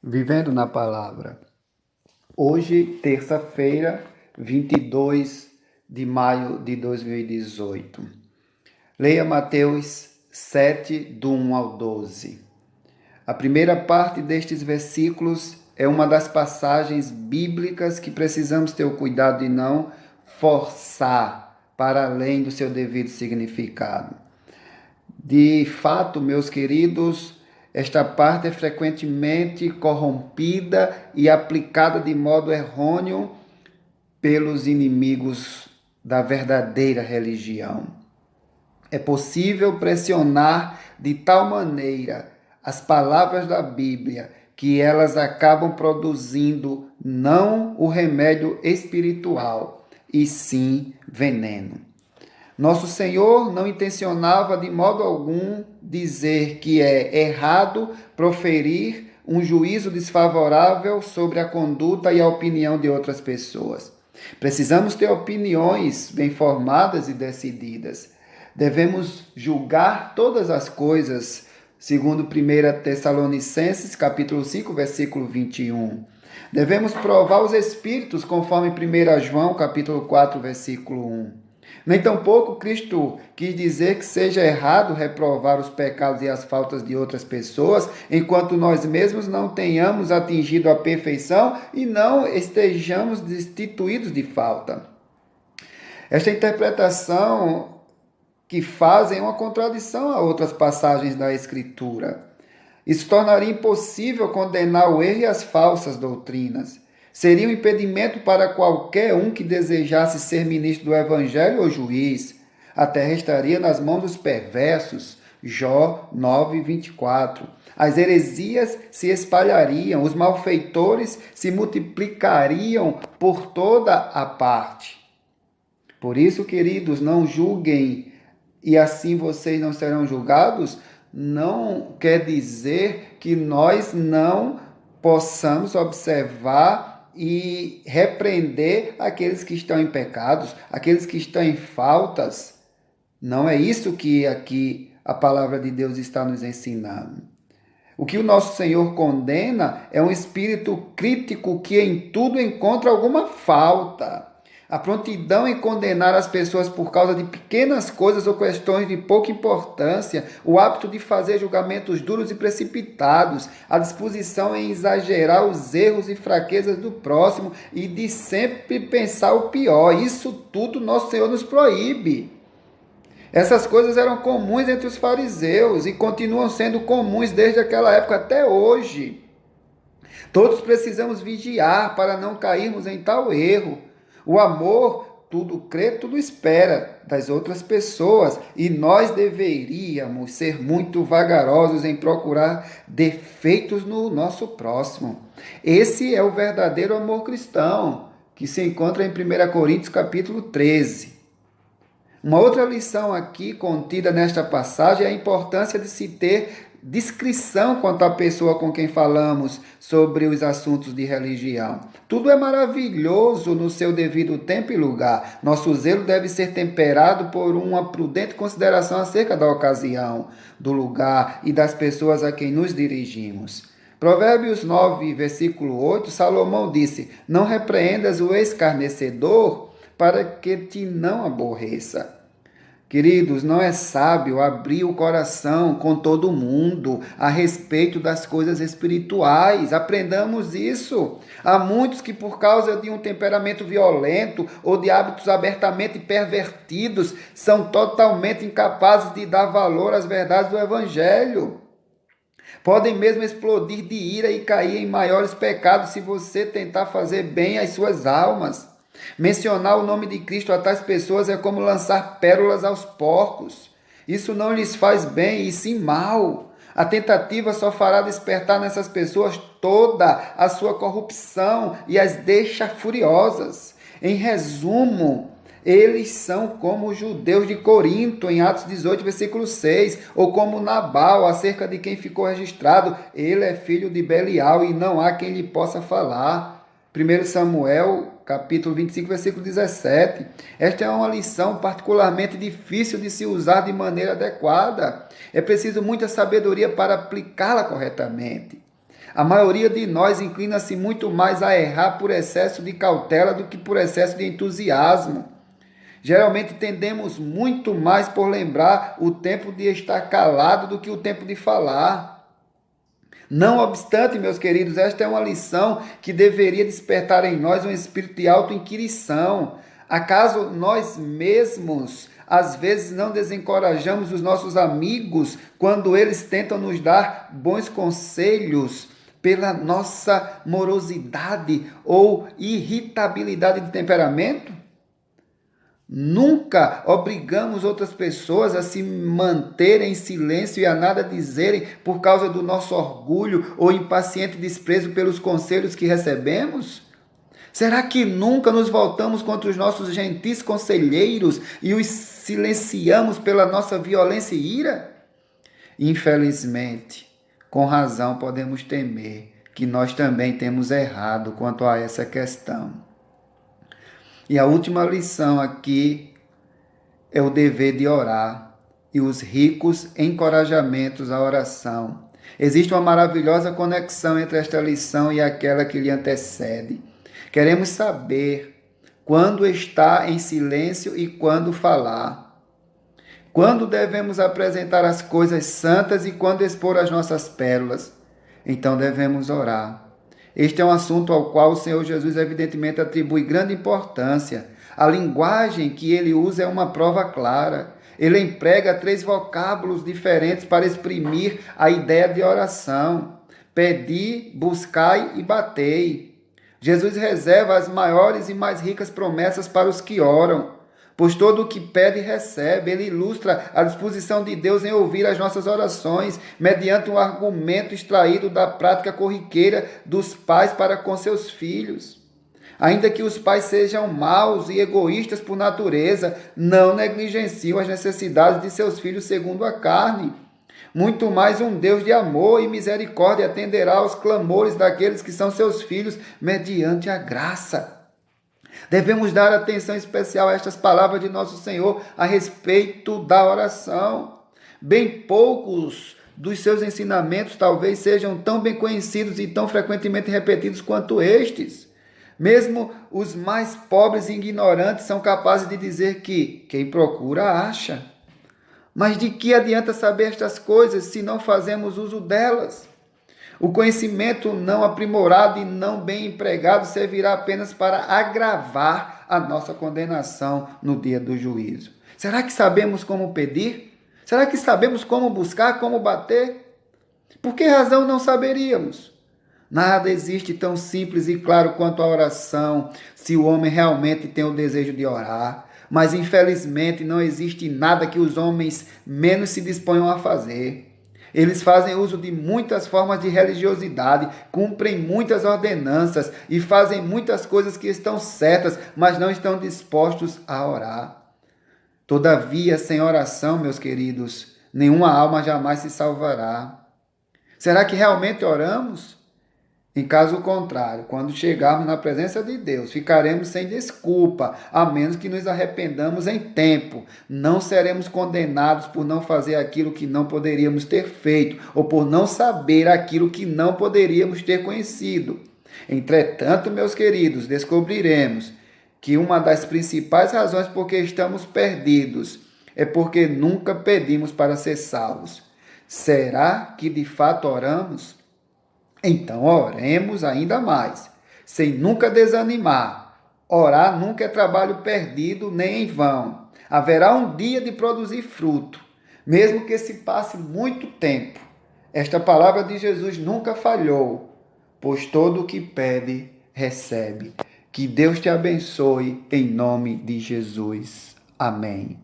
Vivendo na Palavra. Hoje, terça-feira, 22 de maio de 2018. Leia Mateus 7, do 1 ao 12. A primeira parte destes versículos é uma das passagens bíblicas que precisamos ter o cuidado de não forçar para além do seu devido significado. De fato, meus queridos, esta parte é frequentemente corrompida e aplicada de modo errôneo pelos inimigos da verdadeira religião. É possível pressionar de tal maneira as palavras da Bíblia que elas acabam produzindo não o remédio espiritual, e sim veneno. Nosso Senhor não intencionava de modo algum dizer que é errado proferir um juízo desfavorável sobre a conduta e a opinião de outras pessoas. Precisamos ter opiniões bem formadas e decididas. Devemos julgar todas as coisas, segundo 1 Tessalonicenses, capítulo 5, versículo 21. Devemos provar os espíritos, conforme 1 João, capítulo 4, versículo 1. Nem tampouco Cristo quis dizer que seja errado reprovar os pecados e as faltas de outras pessoas, enquanto nós mesmos não tenhamos atingido a perfeição e não estejamos destituídos de falta. Esta interpretação que fazem é uma contradição a outras passagens da Escritura. Isso tornaria impossível condenar o erro e as falsas doutrinas. Seria um impedimento para qualquer um que desejasse ser ministro do Evangelho ou juiz. A terra estaria nas mãos dos perversos. Jó 9, 24. As heresias se espalhariam, os malfeitores se multiplicariam por toda a parte. Por isso, queridos, não julguem e assim vocês não serão julgados. Não quer dizer que nós não possamos observar e repreender aqueles que estão em pecados, aqueles que estão em faltas. Não é isso que aqui a palavra de Deus está nos ensinando. O que o nosso Senhor condena é um espírito crítico que em tudo encontra alguma falta. A prontidão em condenar as pessoas por causa de pequenas coisas ou questões de pouca importância, o hábito de fazer julgamentos duros e precipitados, a disposição em exagerar os erros e fraquezas do próximo e de sempre pensar o pior. Isso tudo nosso Senhor nos proíbe. Essas coisas eram comuns entre os fariseus e continuam sendo comuns desde aquela época até hoje. Todos precisamos vigiar para não cairmos em tal erro. O amor tudo crê, tudo espera das outras pessoas e nós deveríamos ser muito vagarosos em procurar defeitos no nosso próximo. Esse é o verdadeiro amor cristão, que se encontra em 1 Coríntios capítulo 13. Uma outra lição aqui contida nesta passagem é a importância de se ter discrição quanto à pessoa com quem falamos sobre os assuntos de religião. Tudo é maravilhoso no seu devido tempo e lugar. Nosso zelo deve ser temperado por uma prudente consideração acerca da ocasião, do lugar e das pessoas a quem nos dirigimos. Provérbios 9, versículo 8, Salomão disse: não repreendas o escarnecedor para que te não aborreça. Queridos, não é sábio abrir o coração com todo mundo a respeito das coisas espirituais. Aprendamos isso. Há muitos que, por causa de um temperamento violento ou de hábitos abertamente pervertidos, são totalmente incapazes de dar valor às verdades do Evangelho. Podem mesmo explodir de ira e cair em maiores pecados se você tentar fazer bem às suas almas. Mencionar o nome de Cristo a tais pessoas é como lançar pérolas aos porcos. Isso não lhes faz bem, e sim mal. A tentativa só fará despertar nessas pessoas toda a sua corrupção e as deixa furiosas. Em resumo, eles são como os judeus de Corinto, em Atos 18, versículo 6, ou como Nabal, acerca de quem ficou registrado: ele é filho de Belial e não há quem lhe possa falar. 1 Samuel, capítulo 25, versículo 17. Esta é uma lição particularmente difícil de se usar de maneira adequada. É preciso muita sabedoria para aplicá-la corretamente. A maioria de nós inclina-se muito mais a errar por excesso de cautela do que por excesso de entusiasmo. Geralmente tendemos muito mais por lembrar o tempo de estar calado do que o tempo de falar. Não obstante, meus queridos, esta é uma lição que deveria despertar em nós um espírito de auto-inquirição. Acaso nós mesmos, às vezes, não desencorajamos os nossos amigos quando eles tentam nos dar bons conselhos pela nossa morosidade ou irritabilidade de temperamento? Nunca obrigamos outras pessoas a se manterem em silêncio e a nada dizerem por causa do nosso orgulho ou impaciente desprezo pelos conselhos que recebemos? Será que nunca nos voltamos contra os nossos gentis conselheiros e os silenciamos pela nossa violência e ira? Infelizmente, com razão podemos temer que nós também temos errado quanto a essa questão. E a última lição aqui é o dever de orar e os ricos encorajamentos à oração. Existe uma maravilhosa conexão entre esta lição e aquela que lhe antecede. Queremos saber quando estar em silêncio e quando falar. Quando devemos apresentar as coisas santas e quando expor as nossas pérolas. Então devemos orar. Este é um assunto ao qual o Senhor Jesus evidentemente atribui grande importância. A linguagem que ele usa é uma prova clara. Ele emprega 3 vocábulos diferentes para exprimir a ideia de oração: pedi, buscai e batei. Jesus reserva as maiores e mais ricas promessas para os que oram, pois todo o que pede recebe. Ele ilustra a disposição de Deus em ouvir as nossas orações, mediante um argumento extraído da prática corriqueira dos pais para com seus filhos. Ainda que os pais sejam maus e egoístas por natureza, não negligenciam as necessidades de seus filhos segundo a carne. Muito mais um Deus de amor e misericórdia atenderá aos clamores daqueles que são seus filhos mediante a graça. Devemos dar atenção especial a estas palavras de nosso Senhor a respeito da oração. Bem poucos dos seus ensinamentos talvez sejam tão bem conhecidos e tão frequentemente repetidos quanto estes. Mesmo os mais pobres e ignorantes são capazes de dizer que quem procura acha. Mas de que adianta saber estas coisas se não fazemos uso delas? O conhecimento não aprimorado e não bem empregado servirá apenas para agravar a nossa condenação no dia do juízo. Será que sabemos como pedir? Será que sabemos como buscar, como bater? Por que razão não saberíamos? Nada existe tão simples e claro quanto a oração, se o homem realmente tem o desejo de orar. Mas, infelizmente, não existe nada que os homens menos se disponham a fazer. Eles fazem uso de muitas formas de religiosidade, cumprem muitas ordenanças e fazem muitas coisas que estão certas, mas não estão dispostos a orar. Todavia, sem oração, meus queridos, nenhuma alma jamais se salvará. Será que realmente oramos? Em caso contrário, quando chegarmos na presença de Deus, ficaremos sem desculpa, a menos que nos arrependamos em tempo. Não seremos condenados por não fazer aquilo que não poderíamos ter feito, ou por não saber aquilo que não poderíamos ter conhecido. Entretanto, meus queridos, descobriremos que uma das principais razões por que estamos perdidos é porque nunca pedimos para ser salvos. Será que de fato oramos? Então, oremos ainda mais, sem nunca desanimar. Orar nunca é trabalho perdido nem em vão. Haverá um dia de produzir fruto, mesmo que se passe muito tempo. Esta palavra de Jesus nunca falhou, pois todo o que pede, recebe. Que Deus te abençoe em nome de Jesus. Amém.